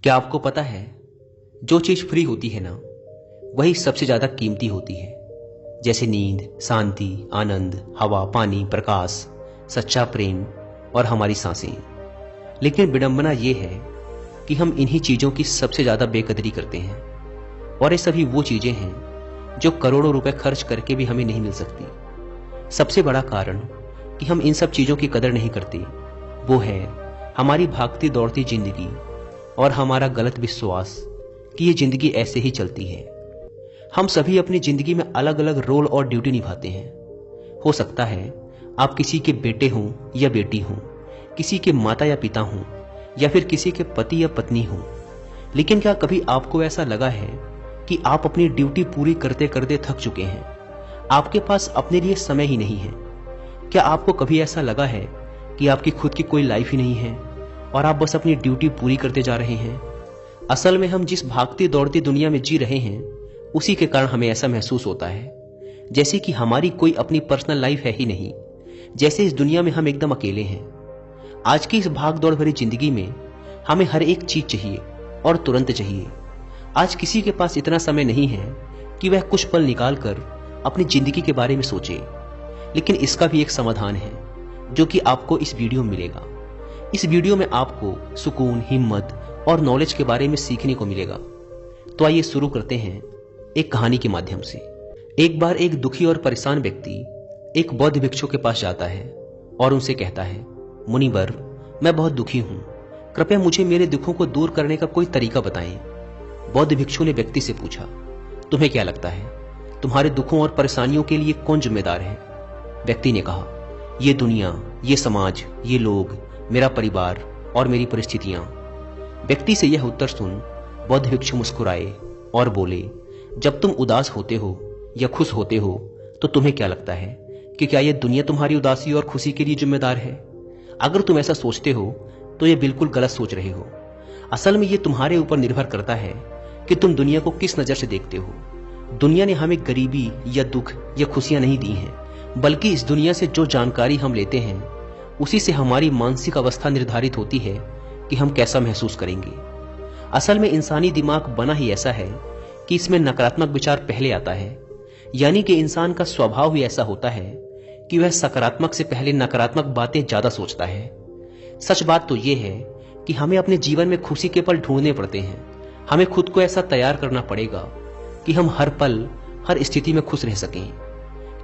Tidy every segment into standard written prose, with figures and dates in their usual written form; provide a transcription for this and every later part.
क्या आपको पता है, जो चीज फ्री होती है ना, वही सबसे ज्यादा कीमती होती है। जैसे नींद, शांति, आनंद, हवा, पानी, प्रकाश, सच्चा प्रेम और हमारी सांसें। लेकिन विडंबना यह है कि हम इन्हीं चीजों की सबसे ज्यादा बेकदरी करते हैं। और ये सभी वो चीजें हैं जो करोड़ों रुपए खर्च करके भी हमें नहीं मिल सकती। सबसे बड़ा कारण कि हम इन सब चीजों की कदर नहीं करते, वो है हमारी भागती दौड़ती जिंदगी और हमारा गलत विश्वास कि ये जिंदगी ऐसे ही चलती है। हम सभी अपनी जिंदगी में अलग अलग रोल और ड्यूटी निभाते हैं। हो सकता है आप किसी के बेटे हों या बेटी हों, किसी के माता या पिता हों, या फिर किसी के पति या पत्नी हों। लेकिन क्या कभी आपको ऐसा लगा है कि आप अपनी ड्यूटी पूरी करते करते थक चुके हैं, आपके पास अपने लिए समय ही नहीं है? क्या आपको कभी ऐसा लगा है कि आपकी खुद की कोई लाइफ ही नहीं है और आप बस अपनी ड्यूटी पूरी करते जा रहे हैं? असल में हम जिस भागती दौड़ती दुनिया में जी रहे हैं, उसी के कारण हमें ऐसा महसूस होता है जैसे कि हमारी कोई अपनी पर्सनल लाइफ है ही नहीं, जैसे इस दुनिया में हम एकदम अकेले हैं। आज की इस भाग दौड़ भरी जिंदगी में हमें हर एक चीज चाहिए और तुरंत चाहिए। आज किसी के पास इतना समय नहीं है कि वह कुछ पल निकाल कर अपनी जिंदगी के बारे में सोचे। लेकिन इसका भी एक समाधान है जो कि आपको इस वीडियो में मिलेगा। इस वीडियो में आपको सुकून, हिम्मत और नॉलेज के बारे में सीखने को मिलेगा। तो आइए शुरू करते हैं एक कहानी के माध्यम से। एक बार एक दुखी और परेशान व्यक्ति एक बौद्ध भिक्षु के पास जाता है और उनसे कहता है, मुनिवर, मैं बहुत दुखी हूं, कृपया मुझे मेरे दुखों को दूर करने का कोई तरीका बताएं। बौद्ध भिक्षु ने व्यक्ति से पूछा, तुम्हें क्या लगता है, तुम्हारे दुखों और परेशानियों के लिए कौन जिम्मेदार है? व्यक्ति ने कहा, ये दुनिया, ये समाज, ये लोग, मेरा परिवार और मेरी परिस्थितियां। व्यक्ति से यह उत्तर सुन बौद्ध भिक्षु मुस्कुराए और बोले, जब तुम उदास होते हो या खुश होते हो तो तुम्हें क्या लगता है कि क्या यह दुनिया तुम्हारी उदासी और खुशी के लिए जिम्मेदार है? अगर तुम ऐसा सोचते हो तो यह बिल्कुल गलत सोच रहे हो। असल में यह तुम्हारे ऊपर निर्भर करता है कि तुम दुनिया को किस नजर से देखते हो। दुनिया ने हमें गरीबी या दुख या खुशियां नहीं दी हैं, बल्कि इस दुनिया से जो जानकारी हम लेते हैं उसी से हमारी मानसिक अवस्था निर्धारित होती है कि हम कैसा महसूस करेंगे। असल में इंसानी दिमाग बना ही ऐसा है कि इसमें नकारात्मक विचार पहले आता है। यानी कि इंसान का स्वभाव ही ऐसा होता है कि वह सकारात्मक से पहले नकारात्मक बातें ज्यादा सोचता है। सच बात तो यह है कि हमें अपने जीवन में खुशी के पल ढूंढने पड़ते हैं। हमें खुद को ऐसा तैयार करना पड़ेगा कि हम हर पल, हर स्थिति में खुश रह सकें,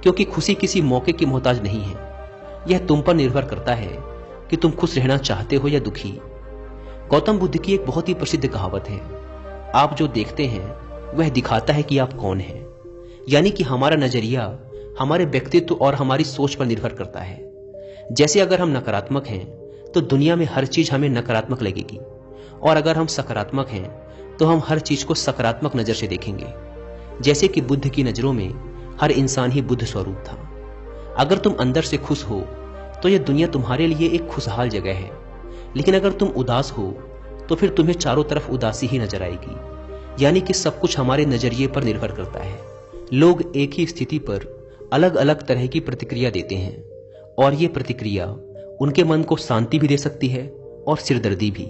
क्योंकि खुशी किसी मौके की मोहताज नहीं है। यह तुम पर निर्भर करता है कि तुम खुश रहना चाहते हो या दुखी। गौतम बुद्ध की एक बहुत ही प्रसिद्ध कहावत है, आप जो देखते हैं वह दिखाता है कि आप कौन हैं। यानी कि हमारा नजरिया हमारे व्यक्तित्व और हमारी सोच पर निर्भर करता है। जैसे अगर हम नकारात्मक हैं तो दुनिया में हर चीज हमें नकारात्मक लगेगी, और अगर हम सकारात्मक हैं तो हम हर चीज को सकारात्मक नजर से देखेंगे। जैसे कि बुद्ध की नजरों में हर इंसान ही बुद्ध स्वरूप था। अगर तुम अंदर से खुश हो तो यह दुनिया तुम्हारे लिए एक खुशहाल जगह है, लेकिन अगर तुम उदास हो तो फिर तुम्हें चारों तरफ उदासी ही नजर आएगी। यानी कि सब कुछ हमारे नजरिए पर निर्भर करता है। लोग एक ही स्थिति पर अलग अलग तरह की प्रतिक्रिया देते हैं, और ये प्रतिक्रिया उनके मन को शांति भी दे सकती है और सिरदर्दी भी।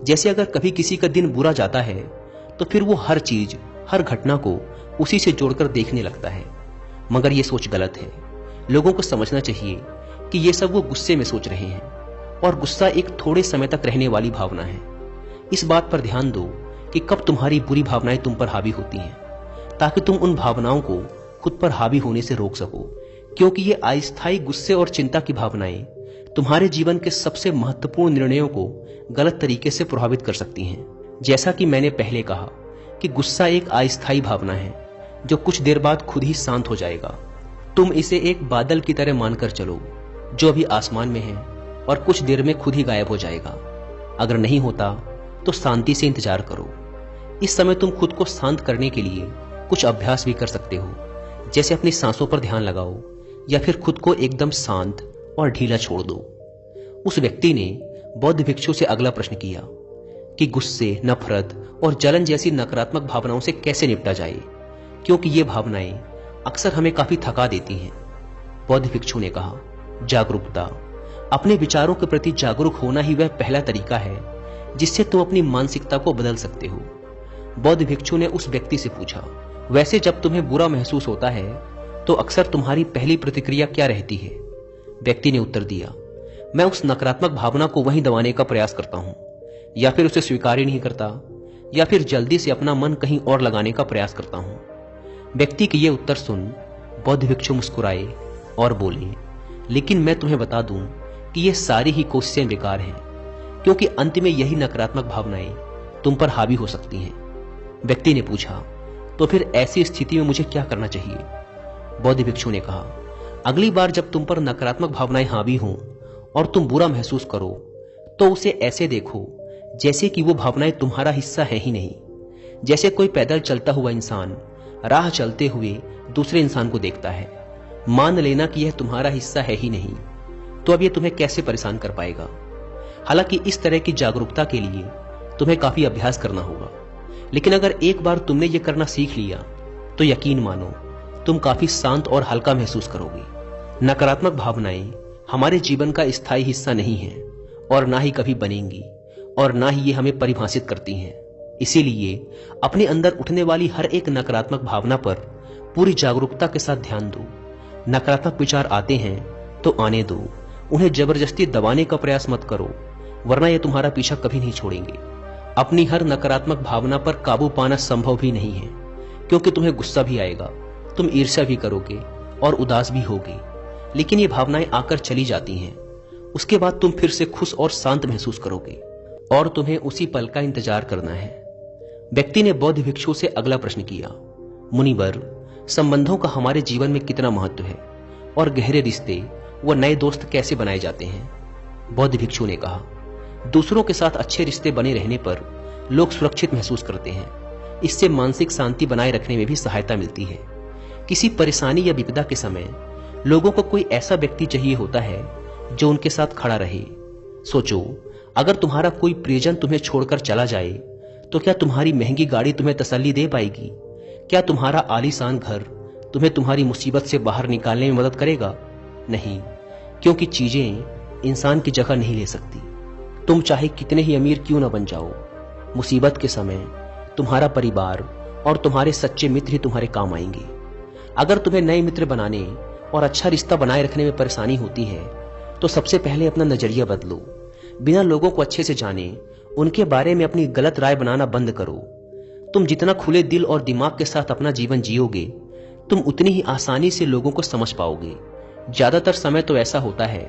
जैसे अगर कभी किसी का दिन बुरा जाता है तो फिर वो हर चीज, हर घटना को उसी से जोड़कर देखने लगता है। मगर ये सोच गलत है। लोगों को समझना चाहिए कि ये सब वो गुस्से में सोच रहे हैं, और गुस्सा एक थोड़े समय तक रहने वाली भावना है। इस बात पर ध्यान दो कि कब तुम्हारी बुरी भावनाएं तुम पर हावी होती हैं, ताकि तुम उन भावनाओं को खुद पर हावी होने से रोक सको। क्योंकि ये अस्थायी गुस्से और चिंता की भावनाएं तुम्हारे जीवन के सबसे महत्वपूर्ण निर्णयों को गलत तरीके से प्रभावित कर सकती हैं। जैसा कि मैंने पहले कहा कि गुस्सा एक अस्थायी भावना है जो कुछ देर बाद खुद ही शांत हो जाएगा। तुम इसे एक बादल की तरह मानकर चलो जो अभी आसमान में है और कुछ देर में खुद ही गायब हो जाएगा। अगर नहीं होता तो शांति से इंतजार करो। इस समय तुम खुद को शांत करने के लिए कुछ अभ्यास भी कर सकते हो, जैसे अपनी सांसों पर ध्यान लगाओ या फिर खुद को एकदम शांत और ढीला छोड़ दो। उस व्यक्ति ने बौद्ध भिक्षु से अगला प्रश्न किया कि गुस्से, नफरत और जलन जैसी नकारात्मक भावनाओं से कैसे निपटा जाए, क्योंकि ये भावनाएं अक्सर हमें काफी थका देती हैं। बौद्ध भिक्षु ने कहा, जागरूकता। अपने विचारों के प्रति जागरूक होना ही वह पहला तरीका है जिससे तुम अपनी मानसिकता को बदल सकते हो। बौद्ध भिक्षु ने उस व्यक्ति से पूछा, वैसे जब तुम्हें बुरा महसूस होता है तो अक्सर तुम्हारी पहली प्रतिक्रिया क्या रहती है? व्यक्ति ने उत्तर दिया, मैं उस नकारात्मक भावना को वहीं दबाने का प्रयास करता हूं, या फिर उसे स्वीकार ही नहीं करता, या फिर जल्दी से अपना मन कहीं और लगाने का प्रयास करता हूं। व्यक्ति के ये उत्तर सुन बौद्ध भिक्षु मुस्कुराए और बोले, लेकिन मैं तुम्हें बता दूं कि ये सारी ही कोशिशें बेकार हैं, क्योंकि अंत में यही नकारात्मक भावनाएं तुम पर हावी हो सकती हैं। व्यक्ति ने पूछा, तो फिर ऐसी स्थिति में मुझे क्या करना चाहिए? बौद्ध भिक्षु ने कहा, अगली बार जब तुम पर नकारात्मक भावनाएं हावी हों और तुम बुरा महसूस करो तो उसे ऐसे देखो जैसे कि वो भावनाएं तुम्हारा हिस्सा है ही नहीं। जैसे कोई पैदल चलता हुआ इंसान राह चलते हुए दूसरे इंसान को देखता है। मान लेना कि यह तुम्हारा हिस्सा है ही नहीं, तो अब यह तुम्हें कैसे परेशान कर पाएगा? हालांकि इस तरह की जागरूकता के लिए तुम्हें काफी अभ्यास करना होगा, लेकिन अगर एक बार तुमने यह करना सीख लिया तो यकीन मानो तुम काफी शांत और हल्का महसूस करोगे। नकारात्मक भावनाएं हमारे जीवन का स्थायी हिस्सा नहीं है और ना ही कभी बनेंगी, और ना ही ये हमें परिभाषित करती हैं। इसीलिए अपने अंदर उठने वाली हर एक नकारात्मक भावना पर पूरी जागरूकता के साथ ध्यान दो। नकारात्मक विचार आते हैं तो आने दो, उन्हें जबरदस्ती दबाने का प्रयास मत करो, वरना ये तुम्हारा पीछा कभी नहीं छोड़ेंगे। अपनी हर नकारात्मक भावना पर काबू पाना संभव भी नहीं है, क्योंकि तुम्हें गुस्सा भी आएगा, तुम ईर्ष्या भी करोगे और उदास भी होगे, लेकिन ये भावनाएं आकर चली जाती हैं। उसके बाद तुम फिर से खुश और शांत महसूस करोगे और तुम्हें उसी पल का इंतजार करना है। व्यक्ति ने बौद्ध भिक्षु से अगला प्रश्न किया, मुनिवर, संबंधों का हमारे जीवन में कितना महत्व है और गहरे रिश्ते व नए दोस्त कैसे बनाए जाते हैं? बौद्ध भिक्षु ने कहा, दूसरों के साथ अच्छे रिश्ते बने रहने पर लोग सुरक्षित महसूस करते हैं। इससे मानसिक शांति बनाए रखने में भी सहायता मिलती है। किसी परेशानी या विपदा के समय लोगों को कोई ऐसा व्यक्ति चाहिए होता है जो उनके साथ खड़ा रहे। सोचो, अगर तुम्हारा कोई प्रियजन तुम्हें छोड़कर चला जाए तो क्या तुम्हारी महंगी गाड़ी तुम्हें तसल्ली दे पाएगी? क्या तुम्हारा आलीशान घर तुम्हें तुम्हारी मुसीबत से बाहर निकालने में मदद करेगा? नहीं, क्योंकि चीजें इंसान की जगह नहीं ले सकती। तुम चाहे कितने ही अमीर क्यों न बन जाओ, मुसीबत के समय तुम्हारा परिवार और तुम्हारे सच्चे मित्र ही तुम्हारे काम आएंगे। अगर तुम्हें नए मित्र बनाने और अच्छा रिश्ता बनाए रखने में परेशानी होती है तो सबसे पहले अपना नजरिया बदलो। बिना लोगों को अच्छे से जाने उनके बारे में अपनी गलत राय बनाना बंद करो। तुम जितना खुले दिल और दिमाग के साथ अपना जीवन जियोगे, तुम उतनी ही आसानी से लोगों को समझ पाओगे। ज्यादातर समय तो ऐसा होता है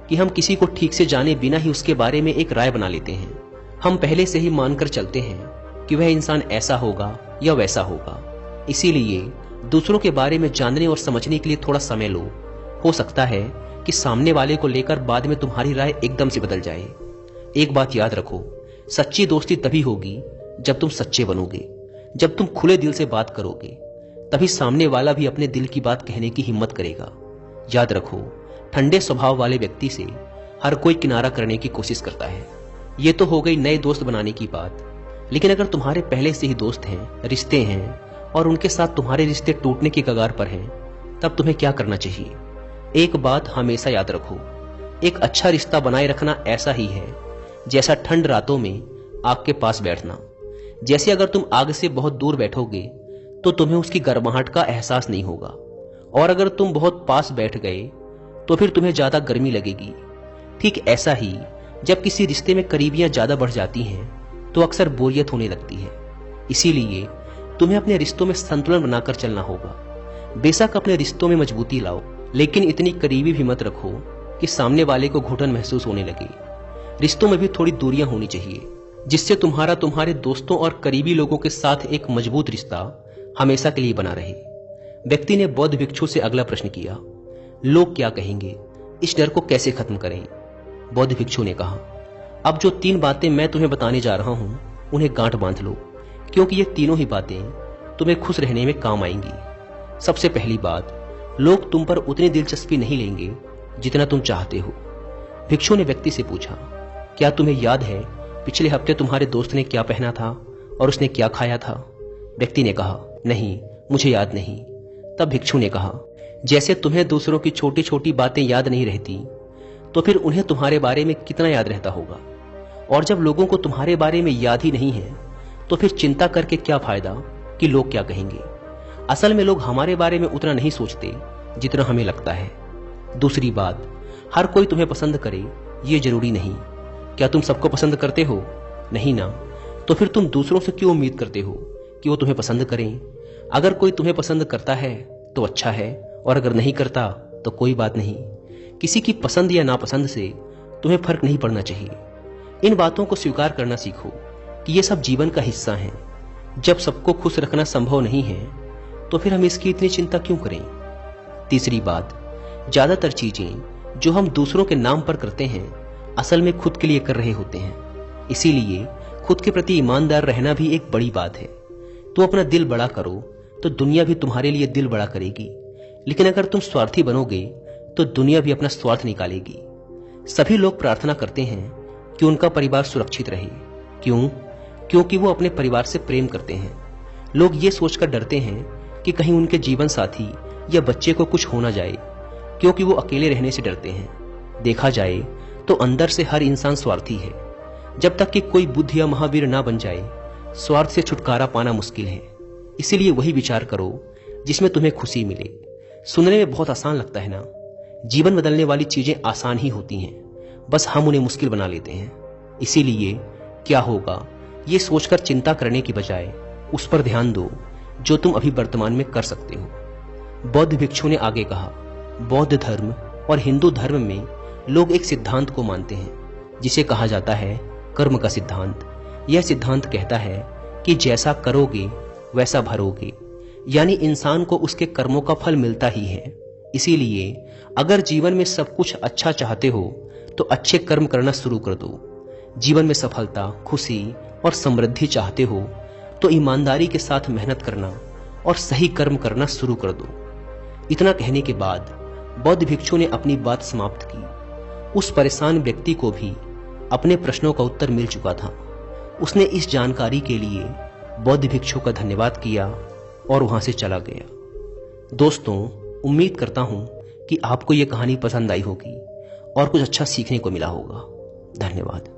कि हम किसी को ठीक से जाने बिना ही उसके बारे में एक राय बना लेते हैं। हम पहले से ही मानकर चलते हैं कि वह इंसान ऐसा होगा या वैसा होगा। इसीलिए दूसरों के बारे में जानने और समझने के लिए थोड़ा समय लो। हो सकता है कि सामने वाले को लेकर बाद में तुम्हारी राय एकदम से बदल जाए। एक बात याद रखो, सच्ची दोस्ती तभी होगी जब तुम सच्चे बनोगे। जब तुम खुले दिल से बात करोगे तभी सामने वाला भी अपने दिल की बात कहने की हिम्मत करेगा। याद रखो, ठंडे स्वभाव वाले व्यक्ति से हर कोई किनारा करने की कोशिश करता है। ये तो हो गई नए दोस्त बनाने की बात, लेकिन अगर तुम्हारे पहले से ही दोस्त हैं, रिश्ते हैं और उनके साथ तुम्हारे रिश्ते टूटने की कगार पर हैं, तब तुम्हें क्या करना चाहिए? एक बात हमेशा याद रखो, एक अच्छा रिश्ता बनाए रखना ऐसा ही है जैसा ठंड रातों में आग के पास बैठना। जैसे अगर तुम आग से बहुत दूर बैठोगे तो तुम्हें उसकी गर्माहट का एहसास नहीं होगा, और अगर तुम बहुत पास बैठ गए तो फिर तुम्हें ज्यादा गर्मी लगेगी। ठीक ऐसा ही जब किसी रिश्ते में करीबियां ज्यादा बढ़ जाती हैं तो अक्सर बोरियत होने लगती है। इसीलिए तुम्हें अपने रिश्तों में संतुलन बनाकर चलना होगा। बेशक अपने रिश्तों में मजबूती लाओ, लेकिन इतनी करीबी भी मत रखो कि सामने वाले को घुटन महसूस होने लगे। रिश्तों में भी थोड़ी दूरियां होनी चाहिए, जिससे तुम्हारे दोस्तों और करीबी लोगों के साथ एक मजबूत रिश्ता हमेशा के लिए बना रहे। व्यक्ति ने बौद्ध भिक्षु से अगला प्रश्न किया, लोग क्या कहेंगे, इस डर को कैसे खत्म करें? बौद्ध भिक्षु ने कहा, अब जो 3 बातें मैं तुम्हें बताने जा रहा हूं उन्हें गांठ बांध लो, क्योंकि ये तीनों ही बातें तुम्हें खुश रहने में काम आएंगी। सबसे पहली बात, लोग तुम पर उतनी दिलचस्पी नहीं लेंगे जितना तुम चाहते हो। भिक्षु ने व्यक्ति से पूछा, क्या तुम्हें याद है पिछले हफ्ते तुम्हारे दोस्त ने क्या पहना था और उसने क्या खाया था? व्यक्ति ने कहा, नहीं, मुझे याद नहीं। तब भिक्षु ने कहा, जैसे तुम्हें दूसरों की छोटी छोटी बातें याद नहीं रहती, तो फिर उन्हें तुम्हारे बारे में कितना याद रहता होगा। और जब लोगों को तुम्हारे बारे में याद ही नहीं है तो फिर चिंता करके क्या फायदा कि लोग क्या कहेंगे। असल में लोग हमारे बारे में उतना नहीं सोचते जितना हमें लगता है। दूसरी बात, हर कोई तुम्हें पसंद करे ये जरूरी नहीं। क्या तुम सबको पसंद करते हो? नहीं ना। तो फिर तुम दूसरों से क्यों उम्मीद करते हो कि वो तुम्हें पसंद करें? अगर कोई तुम्हें पसंद करता है तो अच्छा है, और अगर नहीं करता तो कोई बात नहीं। किसी की पसंद या नापसंद से तुम्हें फर्क नहीं पड़ना चाहिए। इन बातों को स्वीकार करना सीखो कि ये सब जीवन का हिस्सा है। जब सबको खुश रखना संभव नहीं है तो फिर हम इसकी इतनी चिंता क्यों करें? तीसरी बात, ज्यादातर चीजें जो हम दूसरों के नाम पर करते हैं असल में खुद के लिए कर रहे होते हैं। इसीलिए खुद के प्रति ईमानदार रहना भी एक बड़ी बात है। तुम अपना दिल बड़ा करो तो दुनिया भी तुम्हारे लिए दिल बड़ा करेगी, लेकिन अगर तुम स्वार्थी बनोगे तो दुनिया भी अपना स्वार्थ निकालेगी। सभी लोग प्रार्थना करते हैं कि उनका परिवार सुरक्षित रहे। क्यों? क्योंकि वो अपने परिवार से प्रेम करते हैं। लोग ये सोचकर डरते हैं कि कहीं उनके जीवन साथी या बच्चे को कुछ हो ना जाए, क्योंकि वो अकेले रहने से डरते हैं। देखा जाए तो अंदर से हर इंसान स्वार्थी है। जब तक कि कोई बुद्ध या महावीर ना बन जाए, स्वार्थ से छुटकारा पाना मुश्किल है। इसीलिए वही विचार करो जिसमें तुम्हें खुशी मिले। सुनने में बहुत आसान लगता है ना? जीवन बदलने वाली चीजें आसान ही होती हैं, बस हम उन्हें मुश्किल बना लेते हैं। इसीलिए क्या होगा ये सोचकर चिंता करने की बजाय उस पर ध्यान दो जो तुम अभी वर्तमान में कर सकते हो। बौद्ध भिक्षु ने आगे कहा, बौद्ध धर्म और हिंदू धर्म में लोग एक सिद्धांत को मानते हैं जिसे कहा जाता है कर्म का सिद्धांत। यह सिद्धांत कहता है कि जैसा करोगे वैसा भरोगे, यानी इंसान को उसके कर्मों का फल मिलता ही है। इसीलिए अगर जीवन में सब कुछ अच्छा चाहते हो तो अच्छे कर्म करना शुरू कर दो। जीवन में सफलता, खुशी और समृद्धि चाहते हो तो ईमानदारी के साथ मेहनत करना और सही कर्म करना शुरू कर दो। इतना कहने के बाद बौद्ध भिक्षु ने अपनी बात समाप्त की। उस परेशान व्यक्ति को भी अपने प्रश्नों का उत्तर मिल चुका था। उसने इस जानकारी के लिए बौद्ध भिक्षु का धन्यवाद किया और वहां से चला गया। दोस्तों, उम्मीद करता हूं कि आपको यह कहानी पसंद आई होगी और कुछ अच्छा सीखने को मिला होगा। धन्यवाद।